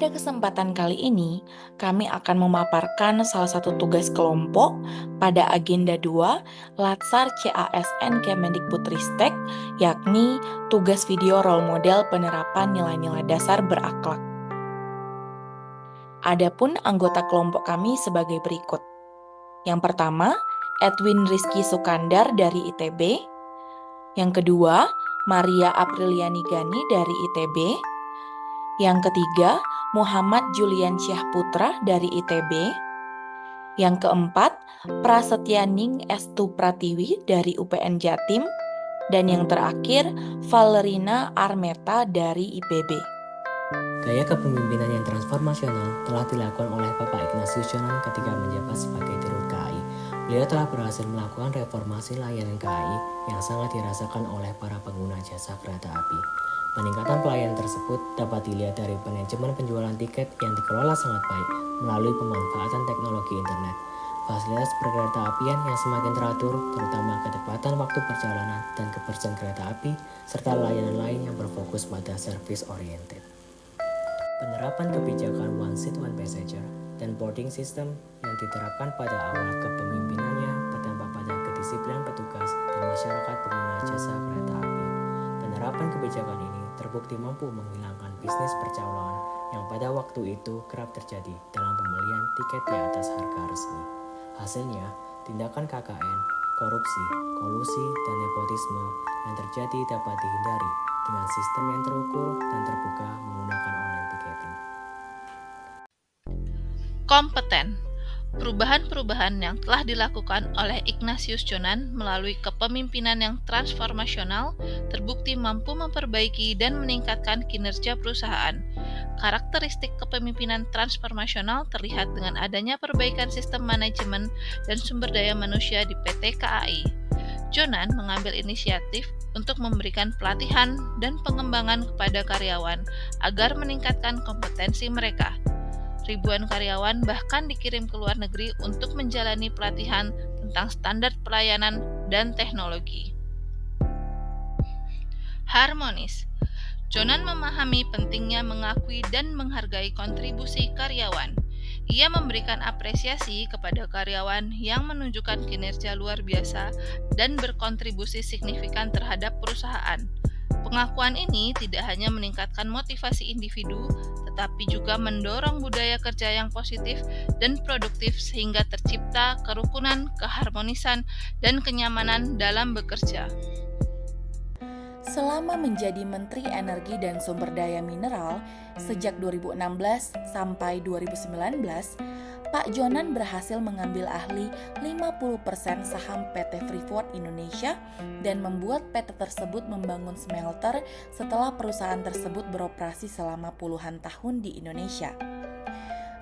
Pada kesempatan kali ini, kami akan memaparkan salah satu tugas kelompok pada Agenda 2 Latsar CASN Kemendikbudristek, yakni tugas video role model penerapan nilai-nilai dasar berakhlak. Adapun anggota kelompok kami sebagai berikut. Yang pertama, Edwin Rizky Sukandar dari ITB. Yang kedua, Maria Apriliani Gani dari ITB. Yang ketiga, Muhammad Julian Syah Putra dari ITB. Yang keempat, Prasetyaning Estu Pratiwi dari UPN Jatim. Dan yang terakhir, Valerina Armeta dari IPB. Gaya kepemimpinan yang transformasional telah dilakukan oleh Bapak Ignatius Jonan ketika menjabat sebagai Dirut KAI. Beliau telah berhasil melakukan reformasi layanan KAI yang sangat dirasakan oleh para pengguna jasa kereta api. Peningkatan pelayanan tersebut dapat dilihat dari manajemen penjualan tiket yang dikelola sangat baik melalui pemanfaatan teknologi internet, fasilitas perkereta apian yang semakin teratur, terutama ketepatan waktu perjalanan dan kebersihan kereta api, serta layanan lain yang berfokus pada service oriented. Penerapan kebijakan One Seat One Passenger dan boarding system yang diterapkan pada awal kepemimpinannya berdampak pada kedisiplinan petugas dan masyarakat pengguna jasa kereta api. Penerapan kebijakan ini terbukti mampu menghilangkan bisnis percaloan yang pada waktu itu kerap terjadi dalam pembelian tiket di atas harga resmi. Hasilnya, tindakan KKN, korupsi, kolusi, dan nepotisme yang terjadi dapat dihindari dengan sistem yang terukur dan terbuka menggunakan online ticketing. Kompeten. Perubahan-perubahan yang telah dilakukan oleh Ignatius Jonan melalui kepemimpinan yang transformasional terbukti mampu memperbaiki dan meningkatkan kinerja perusahaan. Karakteristik kepemimpinan transformasional terlihat dengan adanya perbaikan sistem manajemen dan sumber daya manusia di PT KAI. Jonan mengambil inisiatif untuk memberikan pelatihan dan pengembangan kepada karyawan agar meningkatkan kompetensi mereka. Ribuan karyawan bahkan dikirim ke luar negeri untuk menjalani pelatihan tentang standar pelayanan dan teknologi. Harmonis. Jonan memahami pentingnya mengakui dan menghargai kontribusi karyawan. Ia memberikan apresiasi kepada karyawan yang menunjukkan kinerja luar biasa dan berkontribusi signifikan terhadap perusahaan. Pengakuan ini tidak hanya meningkatkan motivasi individu, tetapi juga mendorong budaya kerja yang positif dan produktif sehingga tercipta kerukunan, keharmonisan, dan kenyamanan dalam bekerja. Selama menjadi Menteri Energi dan Sumber Daya Mineral sejak 2016 sampai 2019, Pak Jonan berhasil mengambil alih 50% saham PT Freeport Indonesia dan membuat PT tersebut membangun smelter setelah perusahaan tersebut beroperasi selama puluhan tahun di Indonesia.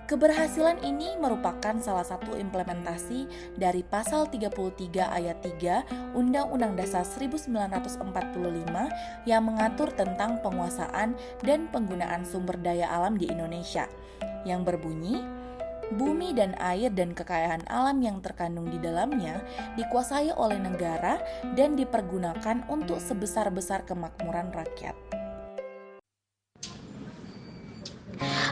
Keberhasilan ini merupakan salah satu implementasi dari Pasal 33 Ayat 3 Undang-Undang Dasar 1945 yang mengatur tentang penguasaan dan penggunaan sumber daya alam di Indonesia, yang berbunyi, bumi dan air dan kekayaan alam yang terkandung di dalamnya dikuasai oleh negara dan dipergunakan untuk sebesar-besar kemakmuran rakyat.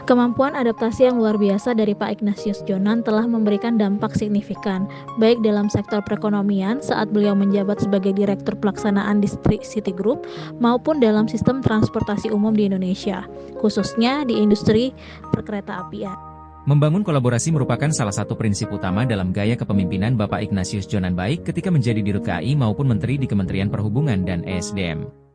Kemampuan adaptasi yang luar biasa dari Pak Ignatius Jonan telah memberikan dampak signifikan, baik dalam sektor perekonomian saat beliau menjabat sebagai Direktur Pelaksanaan Distrik Citigroup, maupun dalam sistem transportasi umum di Indonesia, khususnya di industri perkeretaapian. Membangun kolaborasi merupakan salah satu prinsip utama dalam gaya kepemimpinan Bapak Ignatius Jonan baik ketika menjadi Dirut KAI maupun Menteri di Kementerian Perhubungan dan ESDM.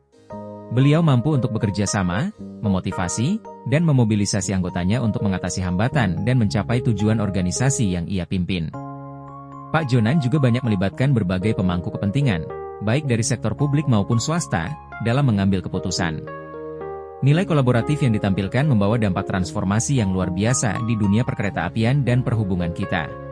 Beliau mampu untuk bekerja sama, memotivasi, dan memobilisasi anggotanya untuk mengatasi hambatan dan mencapai tujuan organisasi yang ia pimpin. Pak Jonan juga banyak melibatkan berbagai pemangku kepentingan, baik dari sektor publik maupun swasta, dalam mengambil keputusan. Nilai kolaboratif yang ditampilkan membawa dampak transformasi yang luar biasa di dunia perkeretaapian dan perhubungan kita.